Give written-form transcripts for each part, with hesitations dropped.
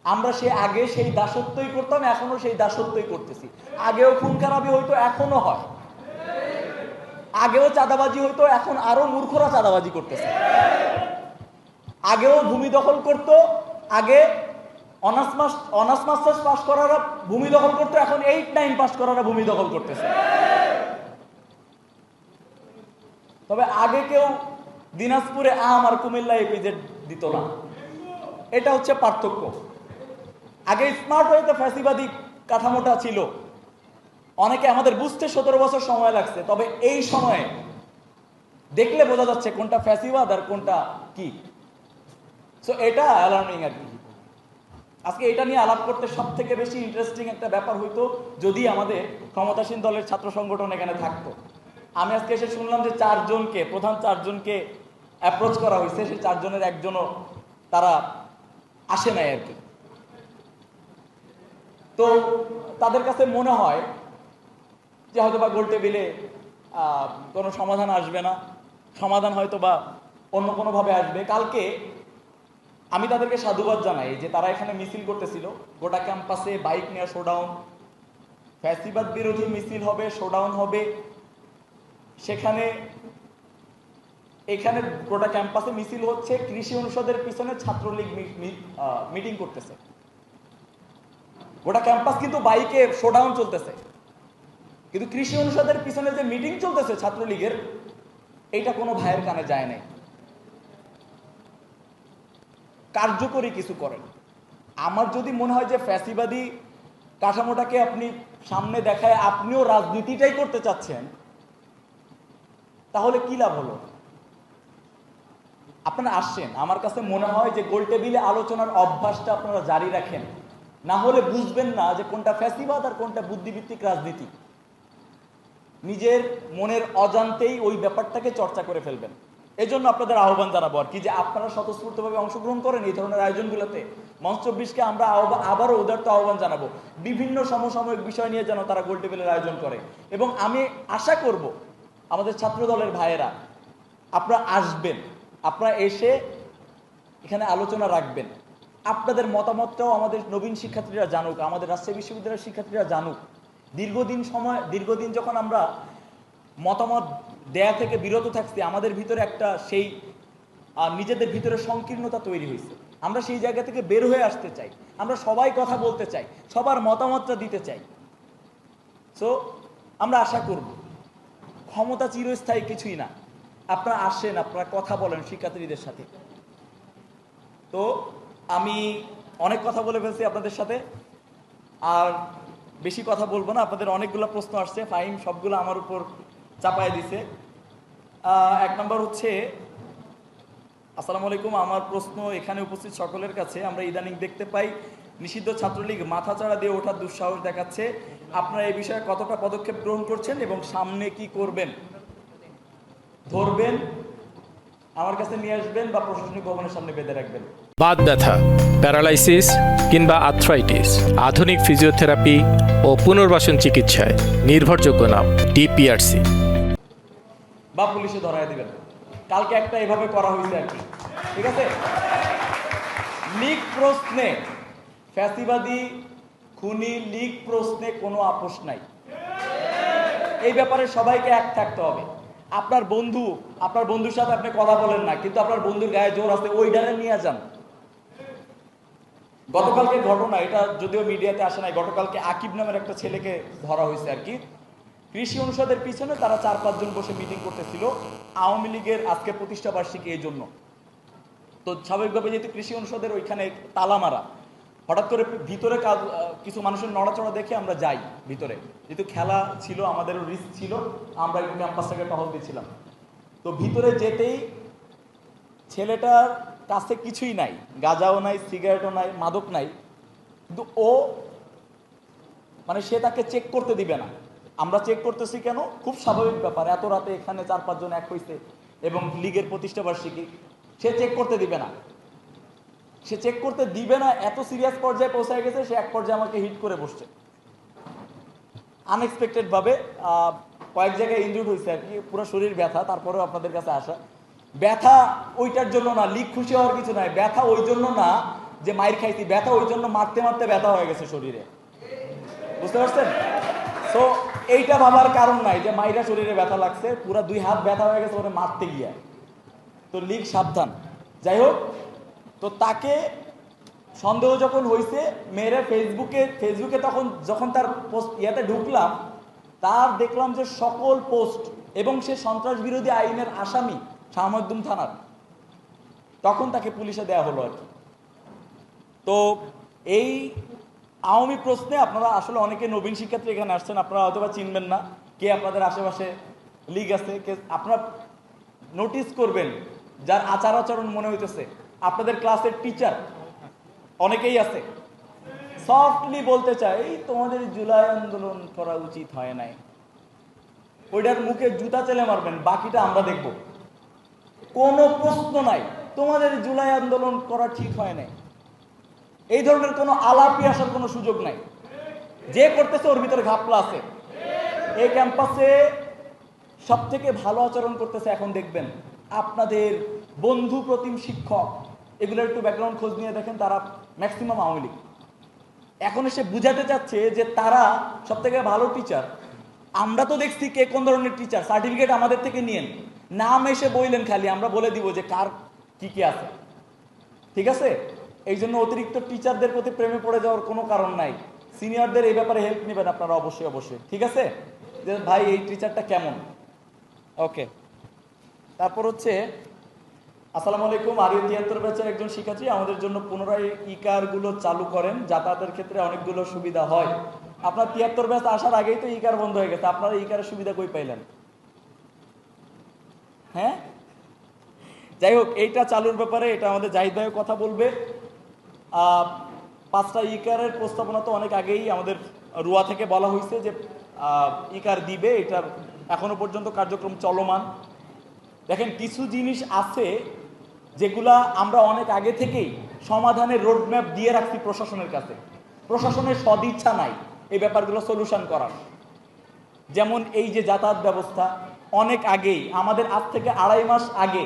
আমরা আগে সেই দাসত্বই করতাম, এখনো সেই দাসত্বই করতেছি। আগেও খুন খারাপি হইতো, এখনো হয়। আগেও চাঁদাবাজি হইতো, এখন আরো মূর্খরা চাঁদাবাজি করতেছে। আগেও ভূমি দখল করতো, আগে অনার্স মাস্টার্স পাস করারা ভূমি দখল করতো, এখন 8-9 পাস করারা ভূমি দখল করতেছে। তবে আগে কেউ দিনাজপুরে আম আর কুমিল্লা এপিজেড দিত না। এটা হচ্ছে পার্থক্য। আগে স্মার্ট হইতে ফ্যাসিবাদী কাঠামোটা ছিল। অনেকে আমাদের বুঝতে 17 বছর সময় লাগছে, তবে এই সময়ে দেখলে বোঝা যাচ্ছে কোনটা ফ্যাসিবাদ আর কোনটা কি। সো এটা অ্যালার্মিং আর কি। আজকে এটা নিয়ে আলাপ করতে সব থেকে বেশি ইন্টারেস্টিং একটা ব্যাপার হইতো যদি আমাদের ক্ষমতাসীন দলের ছাত্র সংগঠন এখানে থাকতো। আমি আজকে এসে শুনলাম যে প্রধান চারজনকে অ্যাপ্রোচ করা হয়েছে, সেই চারজনের একজনও তারা আসে নাই আর কি। তো তাদের কাছে মনে হয় যে হয়তো বা গোল টেবিলে কোনো সমাধান আসবে না, সমাধান হয়তো বা অন্য কোনোভাবে আসবে। কালকে আমি তাদেরকে সাধুবাদ জানাই যে তারা এখানে মিছিল করতেছিল, গোটা ক্যাম্পাসে বাইক নিয়ে শোডাউন, ফ্যাসিবাদ বিরোধী মিছিল হবে, শোডাউন হবে। এখানে গোটা ক্যাম্পাসে মিছিল হচ্ছে, কৃষি অনুষদের পিছনে ছাত্রলীগ মিটিং করতেছে। গোটা ক্যাম্পাস কিন্তু বাইকে শোডাউন চলতেছে, কিন্তু কৃষি অনুষদের পিছনে যে মিটিং চলতেছে ছাত্রলীগের, এইটা কোনো ভাইয়ের কানে যায় নাই। কার্যকরী কিছু করেন। আমার যদি মনে হয় যে ফ্যাসিবাদী কাঠামোটাকে আপনি সামনে দেখায় আপনিও রাজনীতিটাই করতে চাচ্ছেন, তাহলে কি লাভ হলো? আপনারা আসছেন, আমার কাছে মনে হয় যে গোল টেবিলে আলোচনার অভ্যাসটা আপনারা জারি রাখেন, না হলে বুঝবেন না যে কোনটা ফ্যাসিবাদ আর কোনটা বুদ্ধিভিত্তিক রাজনীতি। নিজের মনের অজান্তেই ওই ব্যাপারটাকে চর্চা করে ফেলবেন। এজন্য আপনাদের আহ্বান জানাবো আর কি, যে আপনারা স্বতঃস্ফূর্তভাবে অংশগ্রহণ করেন এই ধরনের আয়োজনগুলোতে। মঞ্চ 24-কে আমরা আবারও উদারত আহ্বান জানাবো বিভিন্ন সমসাময়িক বিষয় নিয়ে যেন তারা গোল টেবিলের আয়োজন করে। এবং আমি আশা করব আমাদের ছাত্র দলের ভাইয়েরা আপনারা আসবেন, আপনারা এসে এখানে আলোচনা রাখবেন। আপনাদের মতামতটাও আমাদের নবীন শিক্ষার্থীরা জানুক, আমাদের রাজশাহী বিশ্ববিদ্যালয়ের শিক্ষার্থীরা জানুক। দীর্ঘদিন যখন আমরা মতামত দেয়া থেকে বিরত থাকছি, আমাদের ভিতরে একটা সেই নিজেদের ভিতরে সংকীর্ণতা তৈরি হয়েছে। আমরা সেই জায়গা থেকে বের হয়ে আসতে চাই, আমরা সবাই কথা বলতে চাই, সবার মতামতটা দিতে চাই। সো আমরা আশা করব, ক্ষমতা চিরস্থায়ী কিছুই না। আপনারা আসেন, আপনারা কথা বলেন শিক্ষার্থীদের সাথে। তো আমি অনেক কথা বলে ফেলছি আপনাদের সাথে, আর বেশি কথা বলবো না। আপনাদের অনেকগুলো প্রশ্ন আসছে, ফাহিম সবগুলো আমার উপর চাপায় দিছে। 1 নম্বর হচ্ছে, আসসালামু আলাইকুম, আমার প্রশ্ন এখানে উপস্থিত সকলের কাছে। আমরা ইদানিং দেখতে পাই নিষিদ্ধ ছাত্রলীগ মাথাচাড়া দিয়ে ওঠার দুঃসাহস দেখাচ্ছে। আপনারা এই বিষয়ে কতটা পদক্ষেপ গ্রহণ করছেন এবং সামনে কি করবেন? ধরবেন, আমার কাছে নিয়ে আসবেন বা প্রশাসনিক ভবনের সামনে বেঁধে রাখবেন। বাত ব্যথা, প্যারালাইসিস কিংবা আর্থ্রাইটিস, আধুনিক ফিজিওথেরাপি ও পুনর্বাসন চিকিৎসায় নির্ভরযোগ্য নাম ডিপিআরসি। বা পুলিশে ধরায় দিবেন। কালকে একটা এভাবে করা হয়েছে আর কি, ঠিক আছে? লীগ প্রশ্নে, ফ্যাসিবাদী খুনি লীগ প্রশ্নে কোনো আপোষ নাই। এই ব্যাপারে সবাইকে এক থাকতে হবে। আপনার বন্ধুর সাথে আপনি কথা বলেন না, কিন্তু আপনার বন্ধুর গায়ে জোর আছে, ওই ডানে নিয়ে যান। গতকালকে ঘটনা, এটা যদিও মিডিয়াতে আসে নাই, গতকালকে আকিব নামের একটা ছেলেকে ধরা হয়েছে আর কি। কৃষি অনুষদের পিছনে তারা 4-5 জন বসে মিটিং করতেছিল আওয়ামী লীগের আজকে প্রতিষ্ঠা বার্ষিকী এই জন্য। তো স্বাভাবিকভাবে যেহেতু কৃষি অনুষদের ওইখানে তালা মারা, হঠাৎ করে ভিতরে কিছু মানুষের নড়াচড়া দেখে আমরা যাই ভিতরে, যেহেতু খেলা ছিল, আমাদেরও রিস্ক ছিল, আমরা একটু ক্যাম্পাসটাকে টহল দিয়েছিলাম। তো ভিতরে যেতেই ছেলেটার কাছে কিছুই নাই, গাঁজাও নাই, সিগারেটও নাই, মাদক নাই, কিন্তু সে তাকে চেক করতে দিবে না। আমরা চেক করতেছি কেন? খুব স্বাভাবিক ব্যাপার, এত রাতে এখানে 4-5 জন এক হয়েছে এবং লীগের প্রতিষ্ঠা বার্ষিকী, সে চেক করতে দিবে না। এত সিরিয়াস পর্যায়ে পৌঁছায় গেছে, সে এক পর্যায়ে আমাকে হিট করে বসছে আনএক্সপেক্টেড ভাবে। কয়েক জায়গায় ইনজুর্ড হয়েছে আর কি, পুরো শরীর ব্যথা। তারপরেও আপনাদের কাছে আসা, ব্যথা ওইটার জন্য না, লীগ খুশি হওয়ার কিছু নাই। ব্যথা ওই জন্য না যে মাইর খাইছি, ব্যথা ওই জন্য মারতে মারতে ব্যথা হয়ে গেছে শরীরে, বুঝতে পারছেন? তো এইটা ভাবার কারণ নাই যে মাইরা শরীরে ব্যথা লাগছে, পুরা 2 হাত ব্যথা হয়ে গেছে ওরে মারতে গিয়া। তো লিগ সাবধান। যাই হোক, তো তাকে সন্দেহ যখন হয়েছে মেয়েরা ফেসবুকে তখন যখন তার পোস্ট ইয়াতে ঢুকলাম, তার দেখলাম যে সকল পোস্ট, এবং সে সন্ত্রাস বিরোধী আইনের আসামি শাহমুদ্দিন থানার, তখন তাকে পুলিশে দেয়া হলো আর কি। তো এই আওয়ামী প্রশ্নে আপনারা আসলে অনেকে নবীন শিক্ষার্থী এখানে আসছেন, আপনারা হয়তো বা চিনবেন না কে আপনাদের আশেপাশে লিগ আছে, কে আপনারা নোটিস করবেন যার আচার আচরণ মনে হইতেছে আপনাদের ক্লাসের টিচার অনেকেই আছে, সফটলি বলতে চাই এই তোমাদের জুলাই আন্দোলন করা উচিত হয় নাই, ওইটার মুখে জুতা চেলে মারবেন, বাকিটা আমরা দেখব, কোনো প্রশ্ন নাই, তোমাদের জুলাই আন্দোলন করা ঠিক হয় নাই। এই ধরনের কোনো আলাপি আসার কোনো সুযোগ নাই, যে করতেছে ওর ভিতরে ঘাপলা আছে। এই ক্যাম্পাসে সব থেকে ভালো আচরণ করতেছে এখন দেখবেন আপনাদের বন্ধু প্রতিম শিক্ষক, এগুলোর একটু ব্যাকগ্রাউন্ড খোঁজ নিয়ে দেখেন, তারা ম্যাক্সিমাম আওয়ামী লীগ। এখন এসে বুঝাতে চাচ্ছে যে তারা সব থেকে ভালো টিচার। আমরা তো দেখছি কে কোন ধরনের টিচার, সার্টিফিকেট আমাদের থেকে নিয়েন, নাম এসে বইলেন খালি, আমরা বলে দিব যে কার কি কি আছে, ঠিক আছে? এই জন্য অতিরিক্ত টিচারদের প্রতি প্রেমে পড়ে যাওয়ার কোনো কারণ নাই। সিনিয়রদের এই ব্যাপারে হেল্প নেবেন আপনারা অবশ্যই অবশ্যই, ঠিক আছে? যে ভাই এই টিচারটা কেমন, ওকে। তারপর হচ্ছে আসসালামু আলাইকুম, আর 73 ব্যাচের একজন শিক্ষার্থী আমাদের জন্য পুনরায় ইকার গুলো চালু করেন, যাতায়াতের ক্ষেত্রে অনেকগুলো সুবিধা হয়। আপনার 73 ব্যাচ আসার আগেই তো ইকার বন্ধ হয়ে গেছে, আপনারা ইকারের সুবিধা কই পাইলেন? হ্যাঁ, যাই হোক, এইটা চালুর ব্যাপারে এটা আমাদের জাহিদ ভাইও কথা বলবে। 5টা ইকারের প্রস্তাবনা তো অনেক আগেই আমাদের রুয়া থেকে বলা হয়েছে যে ইকার দিবে, এটার এখনো পর্যন্ত কার্যক্রম চলমান। দেখেন, কিছু জিনিস আছে যেগুলা আমরা অনেক আগে থেকেই সমাধানের রোডম্যাপ দিয়ে রাখছি প্রশাসনের কাছে, প্রশাসনের সদিচ্ছা নাই এই ব্যাপারগুলো সলিউশন করার। যেমন এই যে যাতায়াত ব্যবস্থা, অনেক আগেই আমাদের আজ থেকে 2.5 মাস আগে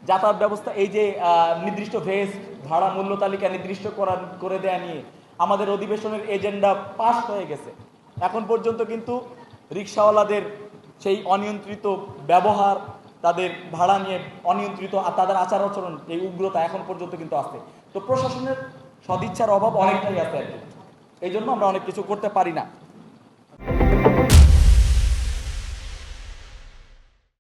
যাতায়াত ব্যবস্থা, এই যে নির্দিষ্ট ভেজ ভাড়া মূল্য তালিকা নির্দিষ্ট করে দেয়া নিয়ে আমাদের অধিবেশনের এজেন্ডা পাস হয়ে গেছে। এখন পর্যন্ত কিন্তু রিক্সাওয়ালাদের সেই অনিয়ন্ত্রিত ব্যবহার, তাদের ভাড়া নিয়ে অনিয়ন্ত্রিত তাদের আচার আচরণ, এই উগ্রতা এখন পর্যন্ত কিন্তু আছে। তো প্রশাসনের সদিচ্ছার অভাব অনেকটাই আছে আর কি, এই জন্য আমরা অনেক কিছু করতে পারি না।